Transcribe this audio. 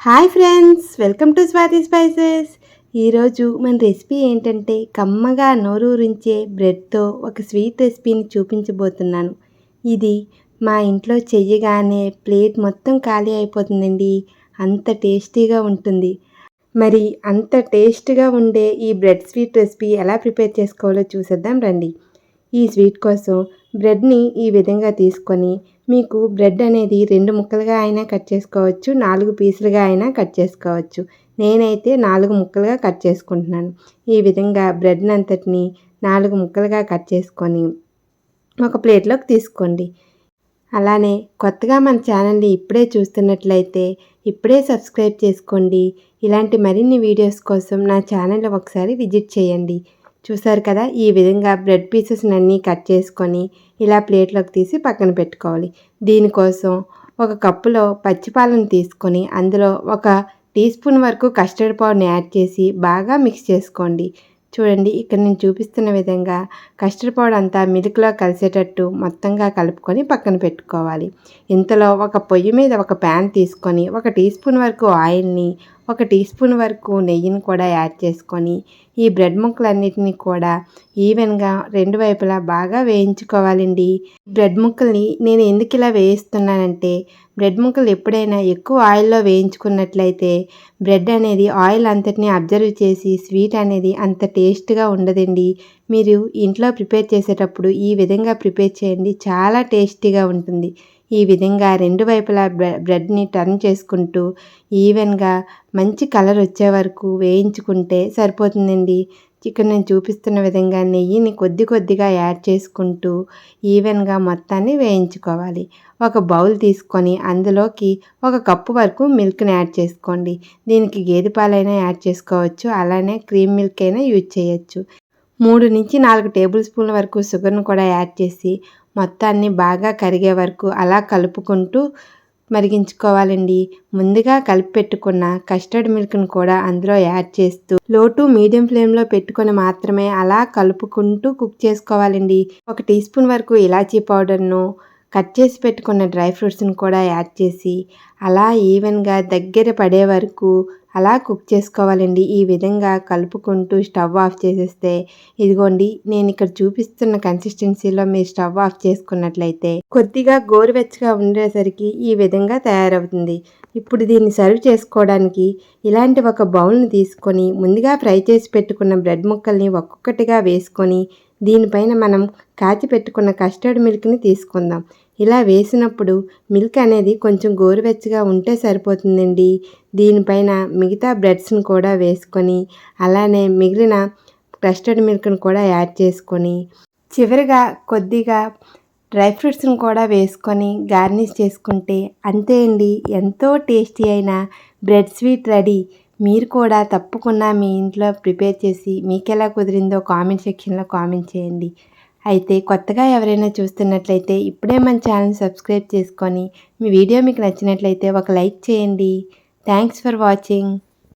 Hi friends, welcome to Swathi spices. ఈరోజు మన recipe ఏంటంటే కమ్మగా నోరూరించే బ్రెడ్తో ఒక స్వీట్ రెసిపీని చూపించబోతున్నాను. ఇది మా ఇంట్లో చెయ్యగానే ప్లేట్ మొత్తం ఖాళీ అయిపోతుందండి. అంత టేస్టీగా ఉంటుంది. మరి అంత టేస్ట్గా ఉండే ఈ బ్రెడ్ స్వీట్ రెసిపీ ఎలా ప్రిపేర్ చేసుకోవాలో చూసేద్దాం రండి. ఈ స్వీట్ కోసం బ్రెడ్ని ఈ విధంగా తీసుకొని మీకు బ్రెడ్ అనేది 2 ముక్కలుగా అయినా కట్ చేసుకోవచ్చు, 4 పీసులుగా అయినా కట్ చేసుకోవచ్చు. నేనైతే 4 ముక్కలుగా కట్ చేసుకుంటున్నాను. ఈ విధంగా బ్రెడ్ని అంతటిని 4 ముక్కలుగా కట్ చేసుకొని ఒక ప్లేట్లోకి తీసుకోండి. అలానే కొత్తగా మన ఛానల్ని ఇప్పుడే చూస్తున్నట్లయితే ఇప్పుడే సబ్స్క్రైబ్ చేసుకోండి. ఇలాంటి మరిన్ని వీడియోస్ కోసం నా ఛానల్ ఒకసారి విజిట్ చేయండి. చూసారు కదా, ఈ విధంగా బ్రెడ్ పీసెస్ని అన్నీ కట్ చేసుకొని ఇలా ప్లేట్లోకి తీసి పక్కన పెట్టుకోవాలి. దీనికోసం ఒక కప్పులో పచ్చిపాలను తీసుకొని అందులో 1 టీ స్పూన్ వరకు కస్టర్డ్ పౌడర్ని యాడ్ చేసి బాగా మిక్స్ చేసుకోండి. చూడండి, ఇక్కడ నేను చూపిస్తున్న విధంగా కస్టర్డ్ పౌడర్ అంతా మిల్క్లో కలిసేటట్టు మొత్తంగా కలుపుకొని పక్కన పెట్టుకోవాలి. ఇంతలో ఒక పొయ్యి మీద ఒక ప్యాన్ తీసుకొని 1 టీ స్పూన్ వరకు ఆయిల్ని, 1 టీ స్పూన్ వరకు నెయ్యిని కూడా యాడ్ చేసుకొని ఈ బ్రెడ్ ముక్కలన్నిటినీ కూడా ఈవెన్గా 2 వైపులా బాగా వేయించుకోవాలండి. బ్రెడ్ ముక్కల్ని నేను ఎందుకు ఇలా వేయిస్తున్నానంటే, బ్రెడ్ ముక్కలు ఎప్పుడైనా ఎక్కువ ఆయిల్లో వేయించుకున్నట్లయితే బ్రెడ్ అనేది ఆయిల్ అంతటిని అబ్జర్వ్ చేసి స్వీట్ అనేది అంత టేస్ట్గా ఉండదండి. మీరు ఇంట్లో ప్రిపేర్ చేసేటప్పుడు ఈ విధంగా ప్రిపేర్ చేయండి, చాలా టేస్టీగా ఉంటుంది. ఈ విధంగా 2 వైపులా బ్రెడ్ని టర్న్ చేసుకుంటూ ఈవెన్గా మంచి కలర్ వచ్చే వరకు వేయించుకుంటే సరిపోతుందండి. ఇక్కడ నేను చూపిస్తున్న విధంగా నెయ్యిని కొద్ది కొద్దిగా యాడ్ చేసుకుంటూ ఈవెన్గా మొత్తాన్ని వేయించుకోవాలి. ఒక బౌల్ తీసుకొని అందులోకి 1 కప్పు వరకు మిల్క్ని యాడ్ చేసుకోండి. దీనికి గేదె పాలైనా యాడ్ చేసుకోవచ్చు, అలానే క్రీమ్ మిల్క్ అయినా యూజ్ చేయొచ్చు. 3 నుంచి 4 టేబుల్ స్పూన్ల వరకు షుగర్ను కూడా యాడ్ చేసి మొత్తాన్ని బాగా కరిగే వరకు అలా కలుపుకుంటూ మరిగించుకోవాలండి. ముందుగా కలిపి పెట్టుకున్న కస్టర్డ్ మిల్క్ను కూడా అందులో యాడ్ చేస్తూ లో టు మీడియం ఫ్లేమ్లో పెట్టుకొని మాత్రమే అలా కలుపుకుంటూ కుక్ చేసుకోవాలండి. 1 టీ స్పూన్ వరకు ఇలాచీ పౌడర్ను, కట్ చేసి పెట్టుకున్న డ్రై ఫ్రూట్స్ని కూడా యాడ్ చేసి అలా ఈవెన్గా దగ్గర పడే వరకు అలా కుక్ చేసుకోవాలండి. ఈ విధంగా కలుపుకుంటూ స్టవ్ ఆఫ్ చేసేస్తే ఇదిగోండి, నేను ఇక్కడ చూపిస్తున్న కన్సిస్టెన్సీలో మీరు స్టవ్ ఆఫ్ చేసుకున్నట్లయితే కొద్దిగా గోరువెచ్చగా ఉండేసరికి ఈ విధంగా తయారవుతుంది. ఇప్పుడు దీన్ని సర్వ్ చేసుకోవడానికి ఇలాంటి ఒక బౌల్ని తీసుకొని ముందుగా ఫ్రై చేసి పెట్టుకున్న బ్రెడ్ ముక్కల్ని ఒక్కొక్కటిగా వేసుకొని దీనిపైన మనం కాచి పెట్టుకున్న కస్టర్డ్ మిల్క్ని తీసుకుందాం. ఇలా వేసినప్పుడు మిల్క్ అనేది కొంచెం గోరువెచ్చగా ఉంటే సరిపోతుందండి. దీనిపైన మిగతా బ్రెడ్స్ని కూడా వేసుకొని అలానే మిగిలిన కస్టర్డ్ మిల్క్ని కూడా యాడ్ చేసుకొని చివరిగా కొద్దిగా డ్రై ఫ్రూట్స్ని కూడా వేసుకొని గార్నిష్ చేసుకుంటే అంతే అండి, ఎంతో టేస్టీ అయిన బ్రెడ్ స్వీట్ రెడీ. మీరు కూడా తప్పకుండా మీ ఇంట్లో ప్రిపేర్ చేసి మీకు ఎలా కుదిరిందో కామెంట్ సెక్షన్లో కామెంట్ చేయండి. అయితే కొత్తగా ఎవరైనా చూస్తున్నట్లయితే ఇప్పుడే మన ఛానల్ సబ్స్క్రైబ్ చేసుకొని మీ వీడియో మీకు నచ్చినట్లయితే ఒక లైక్ చేయండి. Thanks for watching.